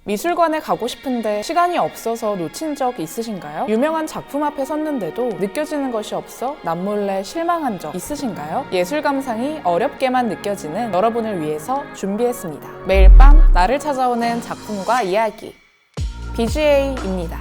미술관에 가고 싶은데 시간이 없어서 놓친 적 있으신가요? 유명한 작품 앞에 섰는데도 느껴지는 것이 없어 남몰래 실망한 적 있으신가요? 예술 감상이 어렵게만 느껴지는 여러분을 위해서 준비했습니다. 매일 밤 나를 찾아오는 작품과 이야기 BGA입니다.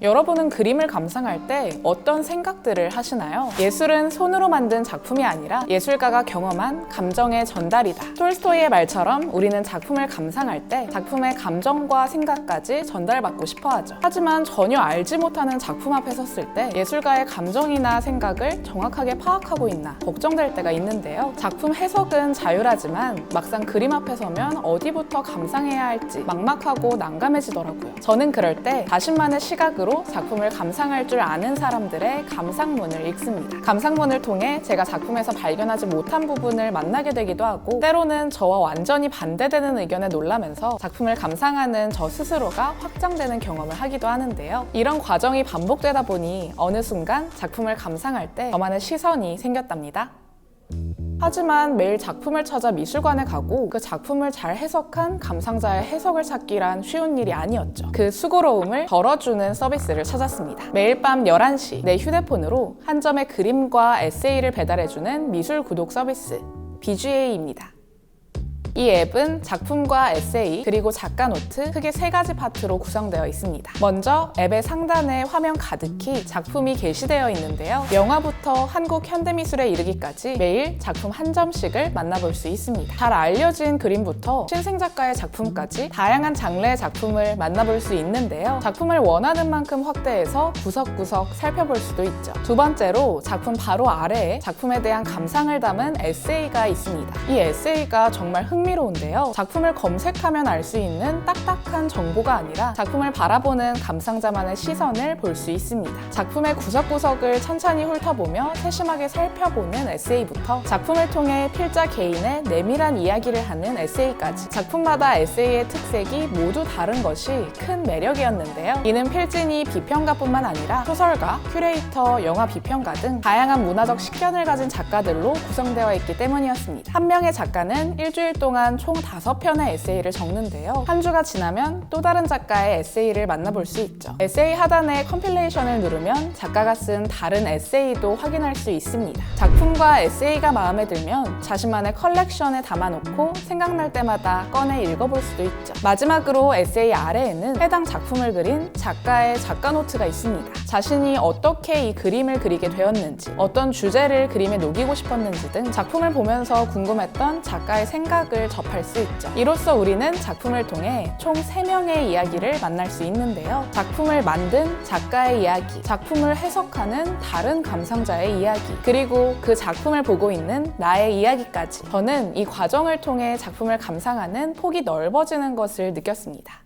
여러분은 그림을 감상할 때 어떤 생각들을 하시나요? 예술은 손으로 만든 작품이 아니라 예술가가 경험한 감정의 전달이다. 톨스토이의 말처럼 우리는 작품을 감상할 때 작품의 감정과 생각까지 전달받고 싶어 하죠. 하지만 전혀 알지 못하는 작품 앞에 섰을 때 예술가의 감정이나 생각을 정확하게 파악하고 있나 걱정될 때가 있는데요. 작품 해석은 자율하지만 막상 그림 앞에 서면 어디부터 감상해야 할지 막막하고 난감해지더라고요. 저는 그럴 때 자신만의 시각으로 작품을 감상할 줄 아는 사람들의 감상문을 읽습니다. 감상문을 통해 제가 작품에서 발견하지 못한 부분을 만나게 되기도 하고 때로는 저와 완전히 반대되는 의견에 놀라면서 작품을 감상하는 저 스스로가 확장되는 경험을 하기도 하는데요. 이런 과정이 반복되다 보니 어느 순간 작품을 감상할 때 저만의 시선이 생겼답니다. 하지만 매일 작품을 찾아 미술관에 가고 그 작품을 잘 해석한 감상자의 해석을 찾기란 쉬운 일이 아니었죠. 그 수고로움을 덜어주는 서비스를 찾았습니다. 매일 밤 11시 내 휴대폰으로 한 점의 그림과 에세이를 배달해주는 미술 구독 서비스 BGA입니다. 이 앱은 작품과 에세이 그리고 작가 노트 크게 3가지 파트로 구성되어 있습니다. 먼저 앱의 상단에 화면 가득히 작품이 게시되어 있는데요. 영화부터 한국 현대미술에 이르기까지 매일 작품 한 점씩을 만나볼 수 있습니다. 잘 알려진 그림부터 신생작가의 작품까지 다양한 장르의 작품을 만나볼 수 있는데요. 작품을 원하는 만큼 확대해서 구석구석 살펴볼 수도 있죠. 두 번째로 작품 바로 아래에 작품에 대한 감상을 담은 에세이가 있습니다. 이 에세이가 정말 흥미로운데요. 작품을 검색하면 알 수 있는 딱딱한 정보가 아니라 작품을 바라보는 감상자만의 시선을 볼 수 있습니다. 작품의 구석구석을 천천히 훑어보며 세심하게 살펴보는 에세이부터 작품을 통해 필자 개인의 내밀한 이야기를 하는 에세이까지 작품마다 에세이의 특색이 모두 다른 것이 큰 매력이었는데요. 이는 필진이 비평가뿐만 아니라 소설가, 큐레이터, 영화 비평가 등 다양한 문화적 식견을 가진 작가들로 구성되어 있기 때문이었습니다. 한 명의 작가는 일주일 동안 총 5편의 에세이를 적는데요. 한 주가 지나면 또 다른 작가의 에세이를 만나볼 수 있죠. 에세이 하단에 컴필레이션을 누르면 작가가 쓴 다른 에세이도 확인할 수 있습니다. 작품과 에세이가 마음에 들면 자신만의 컬렉션에 담아놓고 생각날 때마다 꺼내 읽어볼 수도 있죠. 마지막으로 에세이 아래에는 해당 작품을 그린 작가의 작가 노트가 있습니다. 자신이 어떻게 이 그림을 그리게 되었는지, 어떤 주제를 그림에 녹이고 싶었는지 등 작품을 보면서 궁금했던 작가의 생각을 접할 수 있죠. 이로써 우리는 작품을 통해 총 3명의 이야기를 만날 수 있는데요. 작품을 만든 작가의 이야기, 작품을 해석하는 다른 감상자의 이야기, 그리고 그 작품을 보고 있는 나의 이야기까지. 저는 이 과정을 통해 작품을 감상하는 폭이 넓어지는 것을 느꼈습니다.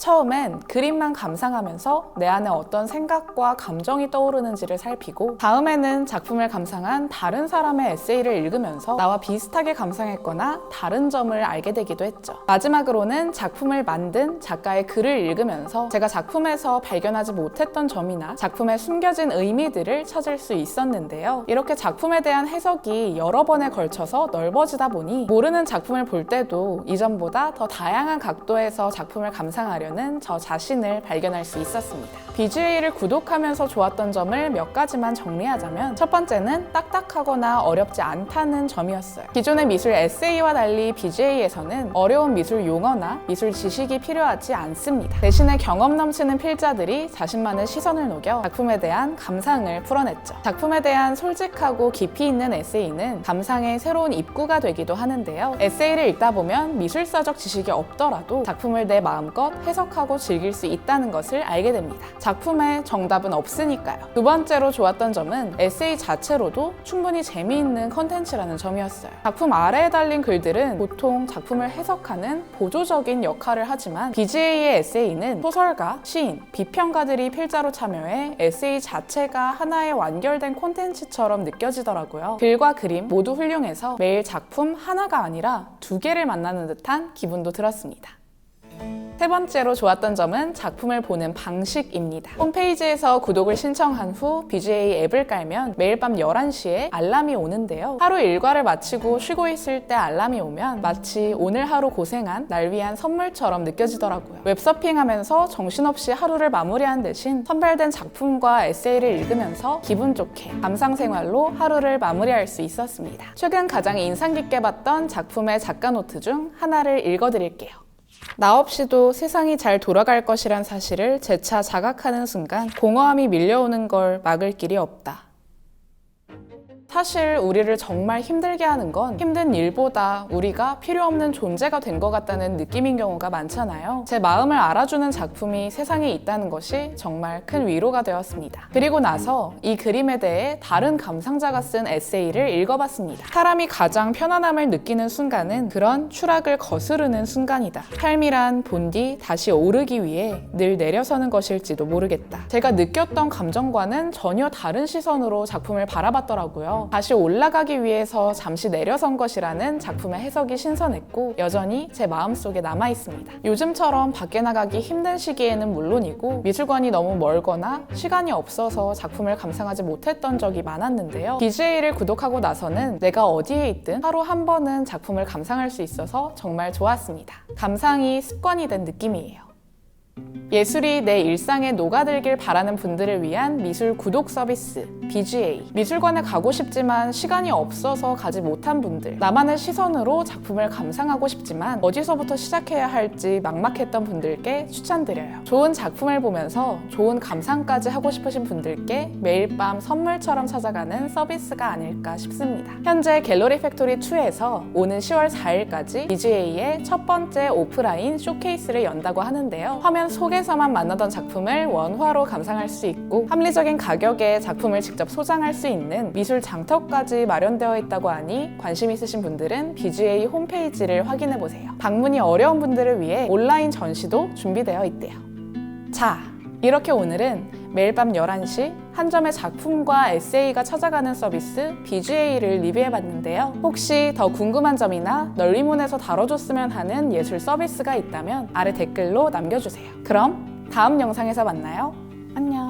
처음엔 그림만 감상하면서 내 안에 어떤 생각과 감정이 떠오르는지를 살피고 다음에는 작품을 감상한 다른 사람의 에세이를 읽으면서 나와 비슷하게 감상했거나 다른 점을 알게 되기도 했죠. 마지막으로는 작품을 만든 작가의 글을 읽으면서 제가 작품에서 발견하지 못했던 점이나 작품에 숨겨진 의미들을 찾을 수 있었는데요. 이렇게 작품에 대한 해석이 여러 번에 걸쳐서 넓어지다 보니 모르는 작품을 볼 때도 이전보다 더 다양한 각도에서 작품을 감상하려는 저 자신을 발견할 수 있었습니다. BGA를 구독하면서 좋았던 점을 몇 가지만 정리하자면 첫 번째는 딱딱하거나 어렵지 않다는 점이었어요. 기존의 미술 에세이와 달리 BGA에서는 어려운 미술 용어나 미술 지식이 필요하지 않습니다. 대신에 경험 넘치는 필자들이 자신만의 시선을 녹여 작품에 대한 감상을 풀어냈죠. 작품에 대한 솔직하고 깊이 있는 에세이는 감상의 새로운 입구가 되기도 하는데요. 에세이를 읽다 보면 미술사적 지식이 없더라도 작품을 내 마음껏 해석하고 즐길 수 있다는 것을 알게 됩니다. 작품에 정답은 없으니까요. 두 번째로 좋았던 점은 에세이 자체로도 충분히 재미있는 컨텐츠라는 점이었어요. 작품 아래에 달린 글들은 보통 작품을 해석하는 보조적인 역할을 하지만 BGA의 에세이는 소설가, 시인, 비평가들이 필자로 참여해 에세이 자체가 하나의 완결된 콘텐츠처럼 느껴지더라고요. 글과 그림 모두 훌륭해서 매일 작품 하나가 아니라 2개를 만나는 듯한 기분도 들었습니다. 세 번째로 좋았던 점은 작품을 보는 방식입니다. 홈페이지에서 구독을 신청한 후 BGA 앱을 깔면 매일 밤 11시에 알람이 오는데요. 하루 일과를 마치고 쉬고 있을 때 알람이 오면 마치 오늘 하루 고생한 날 위한 선물처럼 느껴지더라고요. 웹서핑하면서 정신없이 하루를 마무리한 대신 선별된 작품과 에세이를 읽으면서 기분 좋게 감상생활로 하루를 마무리할 수 있었습니다. 최근 가장 인상 깊게 봤던 작품의 작가 노트 중 하나를 읽어드릴게요. 나 없이도 세상이 잘 돌아갈 것이란 사실을 재차 자각하는 순간 공허함이 밀려오는 걸 막을 길이 없다. 사실 우리를 정말 힘들게 하는 건 힘든 일보다 우리가 필요 없는 존재가 된 것 같다는 느낌인 경우가 많잖아요. 제 마음을 알아주는 작품이 세상에 있다는 것이 정말 큰 위로가 되었습니다. 그리고 나서 이 그림에 대해 다른 감상자가 쓴 에세이를 읽어봤습니다. 사람이 가장 편안함을 느끼는 순간은 그런 추락을 거스르는 순간이다. 삶이란 본디 다시 오르기 위해 늘 내려서는 것일지도 모르겠다. 제가 느꼈던 감정과는 전혀 다른 시선으로 작품을 바라봤더라고요. 다시 올라가기 위해서 잠시 내려선 것이라는 작품의 해석이 신선했고 여전히 제 마음속에 남아있습니다. 요즘처럼 밖에 나가기 힘든 시기에는 물론이고 미술관이 너무 멀거나 시간이 없어서 작품을 감상하지 못했던 적이 많았는데요. BGA를 구독하고 나서는 내가 어디에 있든 하루 한 번은 작품을 감상할 수 있어서 정말 좋았습니다. 감상이 습관이 된 느낌이에요. 예술이 내 일상에 녹아들길 바라는 분들을 위한 미술 구독 서비스 BGA. 미술관에 가고 싶지만 시간이 없어서 가지 못한 분들, 나만의 시선으로 작품을 감상하고 싶지만 어디서부터 시작해야 할지 막막했던 분들께 추천드려요. 좋은 작품을 보면서 좋은 감상까지 하고 싶으신 분들께 매일 밤 선물처럼 찾아가는 서비스가 아닐까 싶습니다. 현재 갤러리 팩토리 2에서 오는 10월 4일까지 BGA의 첫 번째 오프라인 쇼케이스를 연다고 하는데요. 화면 속에서만 만나던 작품을 원화로 감상할 수 있고 합리적인 가격에 작품을 직접 소장할 수 있는 미술 장터까지 마련되어 있다고 하니 관심 있으신 분들은 BGA 홈페이지를 확인해보세요. 방문이 어려운 분들을 위해 온라인 전시도 준비되어 있대요. 자, 이렇게 오늘은 매일 밤 11시 한 점의 작품과 에세이가 찾아가는 서비스 BGA를 리뷰해봤는데요. 혹시 더 궁금한 점이나 널리문에서 다뤄줬으면 하는 예술 서비스가 있다면 아래 댓글로 남겨주세요. 그럼 다음 영상에서 만나요. 안녕.